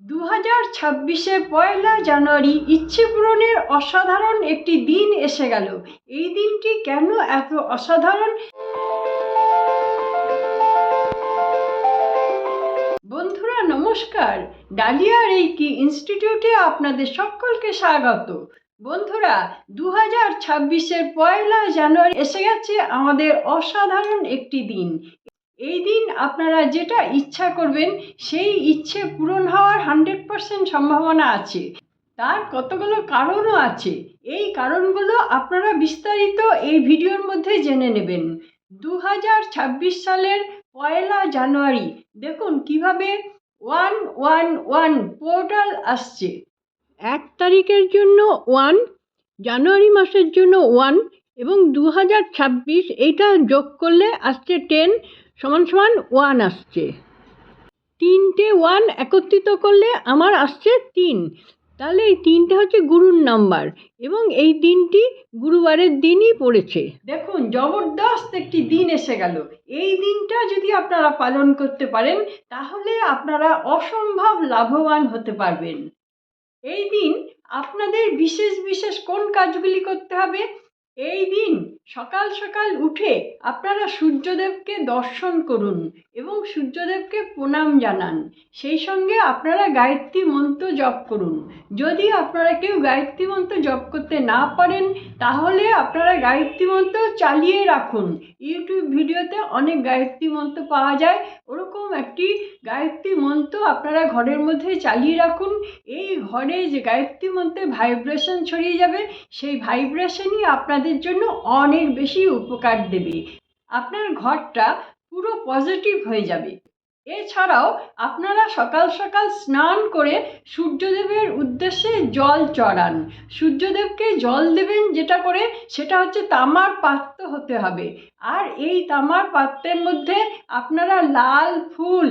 2026-এ 1লা জানুয়ারি ইচ্ছে পূরণের অসাধারণ একটি দিন এসে গেল। এই দিনটি কেন এত অসাধারণ? বন্ধুরা নমস্কার, ডালিয়া রেইকি ইনস্টিটিউটে আপনাদের সকলকে স্বাগত। বন্ধুরা 2026-এর 1লা জানুয়ারি এসে গেছে আমাদের অসাধারণ একটি দিন। এই দিন আপনারা যেটা ইচ্ছা করবেন সেই ইচ্ছে পূরণ হওয়ার 100% সম্ভাবনা আছে। তার কতগুলো কারণও আছে। এই কারণগুলো আপনারা বিস্তারিত এই ভিডিওর মধ্যে জেনে নেবেন। 2026 সালের 1লা জানুয়ারি দেখুন কিভাবে 111 পোর্টাল আসছে। 1 তারিখের জন্য 1, জানুয়ারি মাসের জন্য 1 এবং 2026 এইটা যোগ করলে আসছে 10 সমান 1 আসছে। 3টে 1 একত্রিত করলে আমার আসছে 3। তাহলে এই 3টা হচ্ছে গুরুর নাম্বার এবং এই দিনটি গুরুবারের দিনই পড়েছে। দেখুন জবরদস্ত একটি দিন এসে গেল। এই দিনটা যদি আপনারা পালন করতে পারেন তাহলে আপনারা অসম্ভব লাভবান হতে পারবেন। এই দিন আপনাদের বিশেষ বিশেষ কোন কাজগুলি করতে হবে? এই দিন সকাল সকাল উঠে আপনারা সূর্যদেবকে দর্শন করুন এবং সূর্যদেবকে প্রণাম জানান। সেই সঙ্গে আপনারা গায়ত্রী মন্ত্র জপ করুন। যদি আপনারা কেউ গায়ত্রী মন্ত্র জপ করতে না পারেন তাহলে আপনারা গায়ত্রী মন্ত্র চালিয়ে রাখুন। ইউটিউব ভিডিওতে অনেক গায়ত্রী মন্ত্র পাওয়া যায়, ওরকম একটি গায়ত্রী মন্ত্র আপনারা ঘরের মধ্যে চালিয়ে রাখুন। এই ঘরে যে গায়ত্রী মন্ত্রের ভাইব্রেশন ছড়িয়ে যাবে, সেই ভাইব্রেশনই আপনাদের জন্য অনেক বেশি উপকার দেবে। আপনার ঘরটা পুরো পজিটিভ হয়ে যাবে। এছাড়াও আপনারা সকাল সকাল স্নান করে সূর্যদেবের উদ্দেশ্যে জল চড়ান। সূর্যদেবকে জল দেবেন যেটা করে সেটা হচ্ছে তামার পাত্র হতে হবে। আর এই তামার পাত্রের মধ্যে আপনারা লাল ফুল,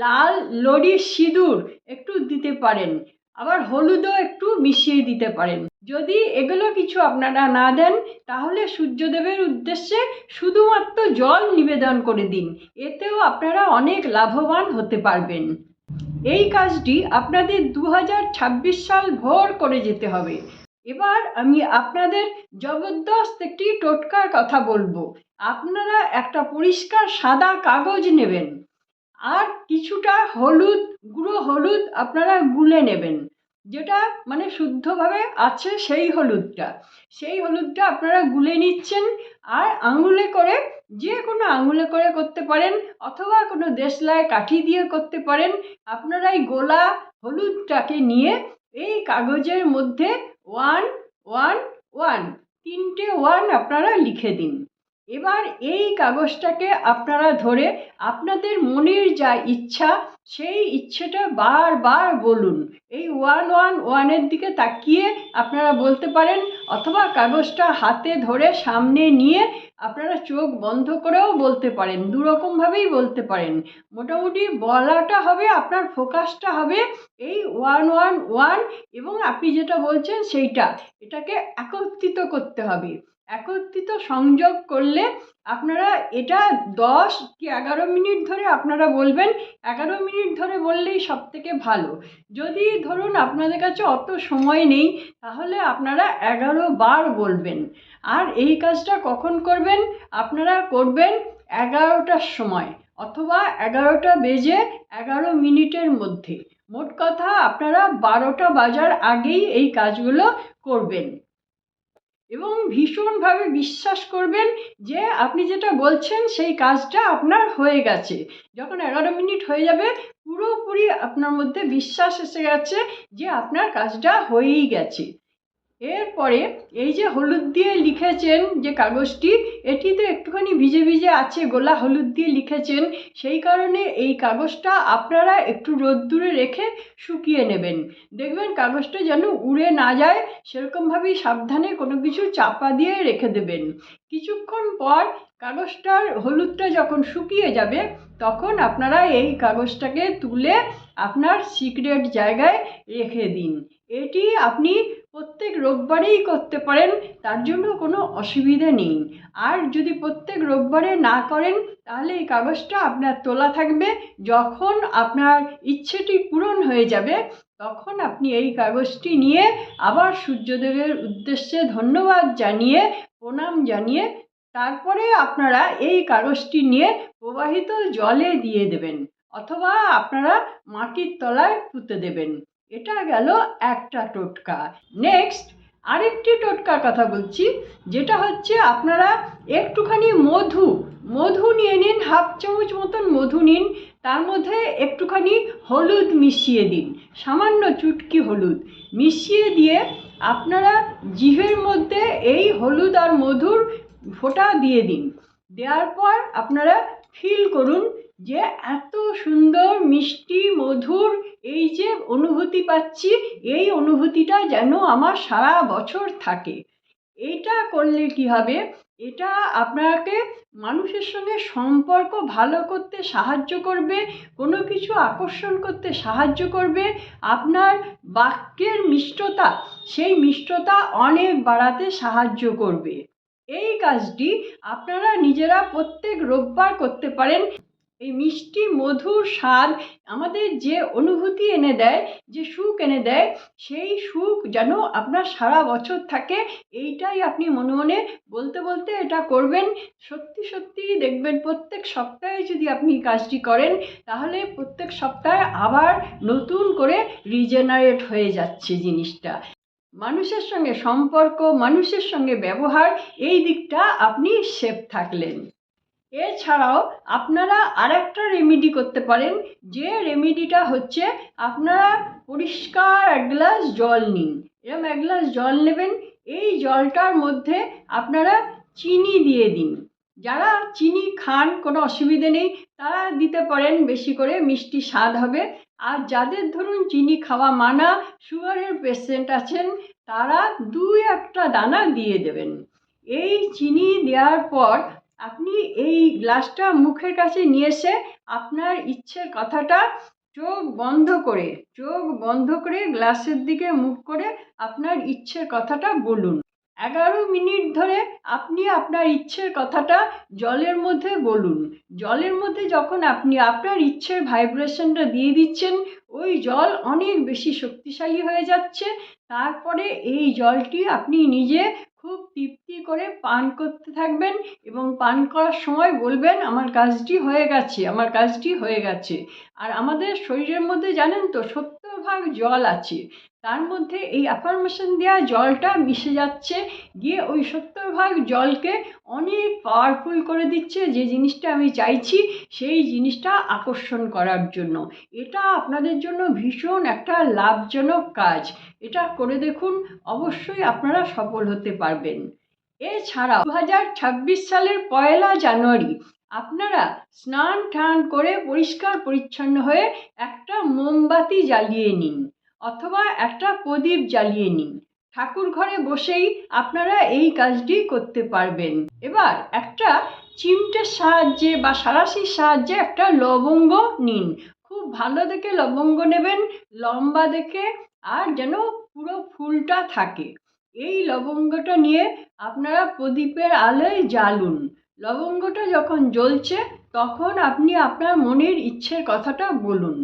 লাল লরির সিঁদুর একটু দিতে পারেন, আবার হলুদও একটু মিশিয়ে দিতে পারেন। যদি এগুলো কিছু আপনারা না দেন তাহলে সূর্যদেবের উদ্দেশ্যে শুধুমাত্র জল নিবেদন করে দিন, এতেও আপনারা অনেক লাভবান হতে পারবেন। এই কাজটি আপনাদের 2026 সাল ভোর করে যেতে হবে। এবার আমি আপনাদের জবরদস্ত একটি টোটকার কথা বলবো। আপনারা একটা পরিষ্কার সাদা কাগজ নেবেন আর কিছুটা হলুদ, গুঁড়ো হলুদ আপনারা গুলে নেবেন, যেটা মানে শুদ্ধভাবে আছে সেই হলুদটা আপনারা গুলে নিচ্ছেন। আর আঙুলে করে, যে কোনো আঙুলে করে করতে পারেন অথবা কোনো দেশলাই কাঠি দিয়ে করতে পারেন। আপনারা এই গোলা হলুদটাকে নিয়ে এই কাগজের মধ্যে 111 3টে 1 আপনারা লিখে দিন। এবার এই কাগজটাকে আপনারা ধরে আপনাদের মনের যা ইচ্ছা সেই ইচ্ছেটা বারবার বলুন। এই 111-এর দিকে তাকিয়ে আপনারা বলতে পারেন অথবা কাগজটা হাতে ধরে সামনে নিয়ে আপনারা চোখ বন্ধ করেও বলতে পারেন, দুরকমভাবেই বলতে পারেন। মোটামুটি বলাটা হবে, আপনার ফোকাসটা হবে এই 111 এবং আপনি যেটা বলছেন সেইটা, এটাকে একত্রিত করতে হবে। একত্রিত সংযোগ করলে আপনারা এটা 10 কি 11 মিনিট ধরে আপনারা বলবেন। 11 মিনিট ধরে বললেই সব থেকে ভালো। যদি ধরুন আপনাদের কাছে অত সময় নেই তাহলে আপনারা 11 বার বলবেন। আর এই কাজটা কখন করবেন? আপনারা করবেন 11টার সময় অথবা 11টা বেজে 11 মিনিটের মধ্যে। মোট কথা আপনারা 12টা বাজার আগেই এই কাজগুলো করবেন এবং ভীষণভাবে বিশ্বাস করবেন যে আপনি যেটা বলছেন সেই কাজটা আপনার হয়ে গেছে। যখন 11 মিনিট হয়ে যাবে পুরোপুরি আপনার মধ্যে বিশ্বাস এসে গেছে যে আপনার কাজটা হয়েই গেছে। এরপরে এই যে হলুদ দিয়ে লিখেছেন যে কাগজটি, এটিতে একটুখানি ভিজে ভিজে আছে, গোলা হলুদ দিয়ে লিখেছেন, সেই কারণে এই কাগজটা আপনারা একটু রোদ্দুরে রেখে শুকিয়ে নেবেন। দেখবেন কাগজটা যেন উড়ে না যায়, সেরকমভাবেই সাবধানে কোনো কিছু চাপা দিয়ে রেখে দেবেন। কিছুক্ষণ পর কাগজটার হলুদটা যখন শুকিয়ে যাবে তখন আপনারা এই কাগজটাকে তুলে আপনার সিক্রেট জায়গায় রেখে দিন। এটি আপনি প্রত্যেক রোববারেই করতে পারেন, তার জন্য কোনো অসুবিধে নেই। আর যদি প্রত্যেক রোববারে না করেন তাহলে এই কাগজটা আপনার তোলা থাকবে, যখন আপনার ইচ্ছেটি পূরণ হয়ে যাবে তখন আপনি এই কাগজটি নিয়ে আবার সূর্যদেবের উদ্দেশ্যে ধন্যবাদ জানিয়ে, প্রণাম জানিয়ে তারপরে আপনারা এই কাগজটি নিয়ে প্রবাহিত জলে দিয়ে দেবেন, অথবা আপনারা মাটির তলায় পুঁতে দেবেন। এটা গেল একটা টোটকা। নেক্সট আরেকটি টোটকার কথা বলছি, যেটা হচ্ছে আপনারা একটুখানি মধু নিয়ে নিন, 1/2 চামচ মতন মধু নিন, তার মধ্যে একটুখানি হলুদ মিশিয়ে দিন, সামান্য চুটকি হলুদ মিশিয়ে দিয়ে আপনারা জিভের মধ্যে এই হলুদ আর মধুর ফোঁটা দিয়ে দিন। দেওয়ার পর আপনারা ফিল করুন যে এত সুন্দর মিষ্টি মধুর এই যে অনুভূতি পাচ্ছি, এই অনুভূতিটা যেন আমার সারা বছর থাকে। এইটা করলে কি হবে, এটা আপনাকে মানুষের সঙ্গে সম্পর্ক ভালো করতে সাহায্য করবে, কোনো কিছু আকর্ষণ করতে সাহায্য করবে, আপনার বাক্যের মিষ্টতা, সেই মিষ্টতা অনেক বাড়াতে সাহায্য করবে। এই কাজটি আপনারা নিজেরা প্রত্যেক রোববার করতে পারেন। এই মিষ্টি মধুর স্বাদ আমাদের যে অনুভূতি এনে দেয়, যে সুখ এনে দেয়, সেই সুখ যেন আপনার সারা বছর থাকে, এইটাই আপনি মনে মনে বলতে বলতে এটা করবেন। সত্যি সত্যি দেখবেন প্রত্যেক সপ্তাহে যদি আপনি কাজটি করেন তাহলে প্রত্যেক সপ্তাহে আবার নতুন করে রিজেনারেট হয়ে যাচ্ছে জিনিসটা। মানুষের সঙ্গে সম্পর্ক, মানুষের সঙ্গে ব্যবহার, এই দিকটা আপনি সেফ থাকলেন। এছাড়াও আপনারা আরেকটা রেমেডি করতে পারেন, যে রেমেডিটা হচ্ছে আপনারা পরিষ্কার 1 গ্লাস জল নিন, এরকম 1 গ্লাস জল নেবেন, এই জলটার মধ্যে আপনারা চিনি দিয়ে দিন। যারা চিনি খান কোনো অসুবিধে নেই, তারা দিতে পারেন, বেশি করে মিষ্টি স্বাদ হবে। আর যাদের ধরুন চিনি খাওয়া মানা, সুগারের পেশেন্ট আছেন, তারা 2-1টা দানা দিয়ে দেবেন। এই চিনি দেওয়ার পর আপনি এই গ্লাসটা মুখের কাছে নিয়ে এসে আপনার ইচ্ছের কথাটা চোখ বন্ধ করে গ্লাসের দিকে মুখ করে আপনার ইচ্ছের কথাটা বলুন। 11 মিনিট ধরে আপনি আপনার ইচ্ছের কথাটা জলের মধ্যে বলুন। জলের মধ্যে যখন আপনি আপনার ইচ্ছের ভাইব্রেশনটা দিয়ে দিচ্ছেন, ওই জল অনেক বেশি শক্তিশালী হয়ে যাচ্ছে। তারপরে এই জলটি আপনি নিজে খুব তৃপ্তি করে পান করতে থাকবেন, এবং পান করার সময় বলবেন আমার কাজটি হয়ে গেছে, আমার কাজটি হয়ে গেছে। আর আমাদের শরীরের মধ্যে জানেন তো 70 ভাগ জল আছে, তার মধ্যে এই অ্যাফার্মেশন দেওয়া জলটা মিশে যাচ্ছে, গিয়ে ওই 70 ভাগ জলকে অনেক পাওয়ারফুল করে দিচ্ছে, যে জিনিসটা আমি চাইছি সেই জিনিসটা আকর্ষণ করার জন্য। এটা আপনাদের জন্য ভীষণ একটা লাভজনক কাজ, এটা করে দেখুন, অবশ্যই আপনারা সফল হতে পারবেন। এছাড়াও 2026 সালের 1 জানুয়ারি আপনারা স্নান টান করে পরিষ্কার পরিচ্ছন্ন হয়ে একটা মোমবাতি জ্বালিয়ে নিন, অথবা একটা প্রদীপ জ্বালিয়ে নিন। ঠাকুর ঘরে বসেই আপনারা এই কাজটি করতে পারবেন। এবার একটা চিমটের সাহায্যে বা সাঁড়াশির সাহায্যে একটা লবঙ্গ নিন, খুব ভালো দেখে লবঙ্গ নেবেন, লম্বা দেখে, আর যেন পুরো ফুলটা থাকে। এই লবঙ্গটা নিয়ে আপনারা প্রদীপের আলোয় জ্বালুন। লবঙ্গটা যখন জ্বলছে তখন আপনি আপনার মনের ইচ্ছের কথাটা বলুন।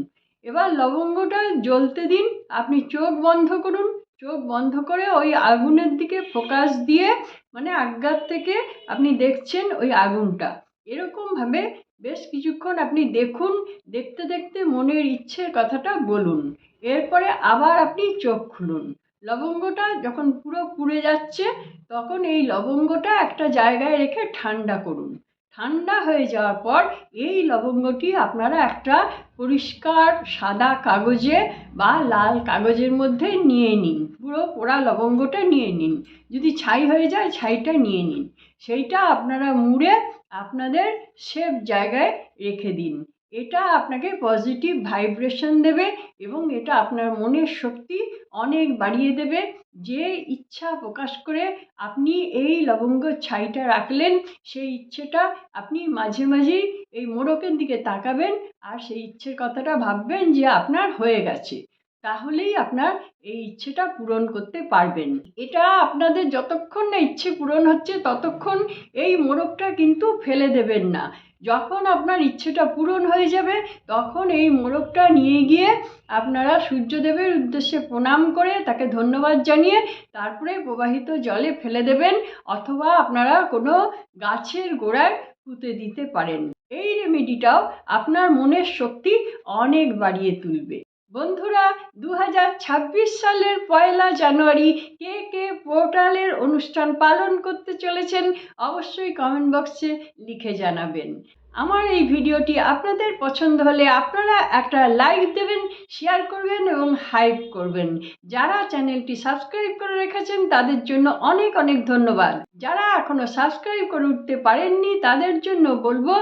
এবার লবঙ্গটা জ্বলতে দিন, আপনি চোখ বন্ধ করুন, চোখ বন্ধ করে ওই আগুনের দিকে ফোকাস দিয়ে, মানে আজ্ঞার থেকে আপনি দেখছেন ওই আগুনটা, এরকমভাবে বেশ কিছুক্ষণ আপনি দেখুন। দেখতে দেখতে মনের ইচ্ছের কথাটা বলুন। এরপরে আবার আপনি চোখ খুলুন। লবঙ্গটা যখন পুরো পুড়ে যাচ্ছে তখন এই লবঙ্গটা একটা জায়গায় রেখে ঠান্ডা করুন। ঠান্ডা হয়ে যাওয়ার পর এই লবঙ্গটি আপনারা একটা পরিষ্কার সাদা কাগজে বা লাল কাগজের মধ্যে নিয়ে নিন, পুরো পোড়া লবঙ্গটা নিয়ে নিন। যদি ছাই হয়ে যায় ছাইটা নিয়ে নিন, সেইটা আপনারা মুড়ে আপনাদের সেফ জায়গায় রেখে দিন। এটা আপনাকে পজিটিভ ভাইব্রেশন দেবে এবং এটা আপনার মনের শক্তি অনেক বাড়িয়ে দেবে। যে ইচ্ছা প্রকাশ করে আপনি এই লবঙ্গ ছাইটা রাখলেন, সেই ইচ্ছেটা আপনি মাঝে মাঝেই এই মোড়কের দিকে তাকাবেন আর সেই ইচ্ছের কথাটা ভাববেন যে আপনার হয়ে গেছে। তাহলেই আপনার এই ইচ্ছেটা পূরণ করতে পারবেন। এটা আপনাদের যতক্ষণ না ইচ্ছে পূরণ হচ্ছে ততক্ষণ এই মোড়কটা কিন্তু ফেলে দেবেন না। যখন আপনার ইচ্ছেটা পূরণ হয়ে যাবে তখন এই মোড়কটা নিয়ে গিয়ে আপনারা সূর্যদেবের উদ্দেশ্যে প্রণাম করে তাকে ধন্যবাদ জানিয়ে তারপরে প্রবাহিত জলে ফেলে দেবেন, অথবা আপনারা কোনো গাছের গোড়ায় পুঁতে দিতে পারেন। এই রেমেডিটাও আপনার মনের শক্তি অনেক বাড়িয়ে তুলবে। বন্ধুরা, 2026 সালের 1 জানুয়ারি কে কে পোর্টালের অনুষ্ঠান পালন করতে চলেছেন অবশ্যই কমেন্ট বক্সে লিখে জানাবেন। আমার এই ভিডিওটি আপনাদের পছন্দ হলে আপনারা একটা লাইক দেবেন, শেয়ার করবেন এবং হাইপ করবেন। যারা চ্যানেলটি সাবস্ক্রাইব করে রেখেছেন তাদের জন্য অনেক অনেক ধন্যবাদ। যারা এখনো সাবস্ক্রাইব করে উঠতে পারেননি তাদের জন্য বলবো,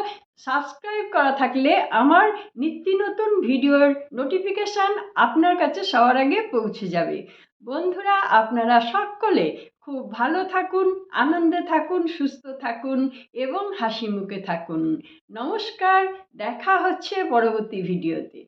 সাবস্ক্রাইব করা থাকলে আমার নিত্য নতুন ভিডিওর নোটিফিকেশান আপনার কাছে সবার আগে পৌঁছে যাবে। বন্ধুরা, আপনারা সকলে খুব ভালো থাকুন, আনন্দে থাকুন, সুস্থ থাকুন এবং হাসি মুখে থাকুন। নমস্কার, দেখা হচ্ছে পরবর্তী ভিডিওতে।